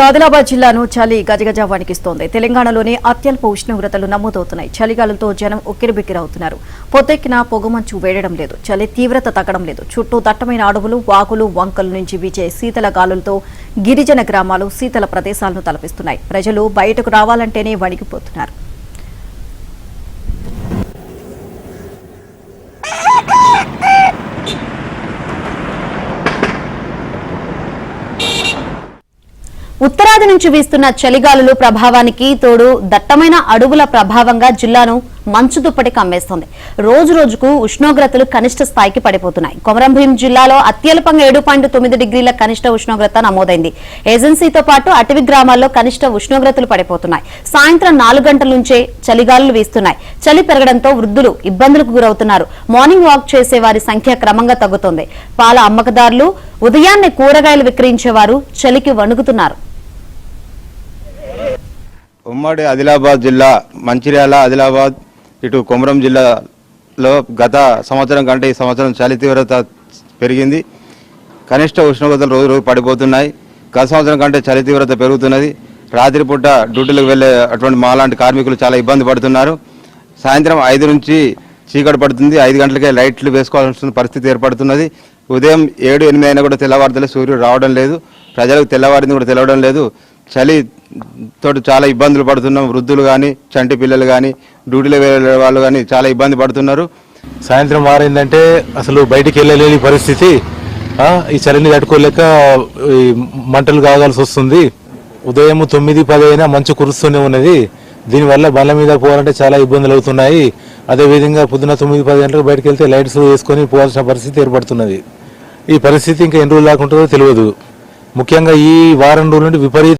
ఆదిలాబాద్ జిల్లాను చలి గజగజ వణికిస్తోంది. తెలంగాణలోని అత్యల్ప ఉష్ణోగ్రతలు నమోదవుతున్నాయి. చలిగాలులతో జనం ఉక్కిరిబిక్కిరవుతున్నారు. పొద్దెక్కిన పొగమంచు వేయడం లేదు. చలి తీవ్రత తగ్గడం లేదు. చుట్టూ దట్టమైన అడవులు, వాగులు, వంకల నుంచి వీచే శీతల గాలులతో గిరిజన గ్రామాలు శీతల ప్రదేశాలను తలపిస్తున్నాయి. ప్రజలు బయటకు రావాలంటేనే వణికిపోతున్నారు. ఉత్తరాది నుంచి వీస్తున్న చలిగాలులు ప్రభావానికి తోడు దట్టమైన అడవుల ప్రభావంగా జిల్లాను మంచు దుప్పటి కమ్మేస్తోంది. రోజు రోజుకు ఉష్ణోగ్రతలు కనిష్ట స్థాయికి పడిపోతున్నాయి. కొమరంభీం జిల్లాలో అత్యల్పంగా 7.9 డిగ్రీల కనిష్ట ఉష్ణోగ్రత నమోదైంది. ఏజెన్సీతో పాటు అటవీ గ్రామాల్లో కనిష్ట ఉష్ణోగ్రతలు పడిపోతున్నాయి. సాయంత్రం 4 గంటల నుంచే చలిగాలులు వీస్తున్నాయి. చలి పెరగడంతో వృద్ధులు ఇబ్బందులకు గురవుతున్నారు. మార్నింగ్ వాక్ చేసే వారి సంఖ్య క్రమంగా తగ్గుతోంది. పాల అమ్మకదారులు, ఉదయాన్నే కూరగాయలు విక్రయించేవారు చలికి వణుకుతున్నారు. ఉమ్మడి ఆదిలాబాద్ జిల్లా మంచిర్యాల, ఆదిలాబాద్, ఇటు కొమరం జిల్లాలో గత సంవత్సరం కంటే ఈ సంవత్సరం చలి తీవ్రత పెరిగింది. కనిష్ట ఉష్ణోగ్రతలు రోజు రోజు పడిపోతున్నాయి. గత సంవత్సరం కంటే చలి తీవ్రత పెరుగుతున్నది. రాత్రిపూట డ్యూటీలకు వెళ్లే అటువంటి మాలాంటి కార్మికులు చాలా ఇబ్బంది పడుతున్నారు. సాయంత్రం 5 నుంచి చీకటి పడుతుంది. 5 గంటలకే లైట్లు వేసుకోవాల్సిన పరిస్థితి ఏర్పడుతున్నది. ఉదయం 7, 8 అయినా కూడా తెల్లవారుతలే సూర్యుడు రావడం లేదు. ప్రజలకు తెల్లవారింది కూడా తెలవడం లేదు. చలి తోటి చాలా ఇబ్బందులు పడుతున్నాం. వృద్ధులు కానీ, చంటి పిల్లలు కానీ, డ్యూటీలో వెళ్ళే వాళ్ళు కానీ చాలా ఇబ్బంది పడుతున్నారు. సాయంత్రం మారిందంటే అసలు బయటికి వెళ్ళలేని పరిస్థితి. ఈ చలిని తట్టుకోలేక మంటలు కాగాల్సి వస్తుంది. ఉదయం 9-10 అయినా మంచు కురుస్తూనే ఉన్నది. దీనివల్ల బండ్ల మీద పోవాలంటే చాలా ఇబ్బందులు అవుతున్నాయి. అదేవిధంగా పొద్దున 9-10 గంటలకు బయటకు వెళ్తే లైట్స్ వేసుకొని పోవాల్సిన పరిస్థితి ఏర్పడుతున్నది. ఈ పరిస్థితి ఇంకా ఎన్ని రోజులు దాకా ఉంటుందో తెలియదు. ముఖ్యంగా ఈ వారం రోజుల నుండి విపరీత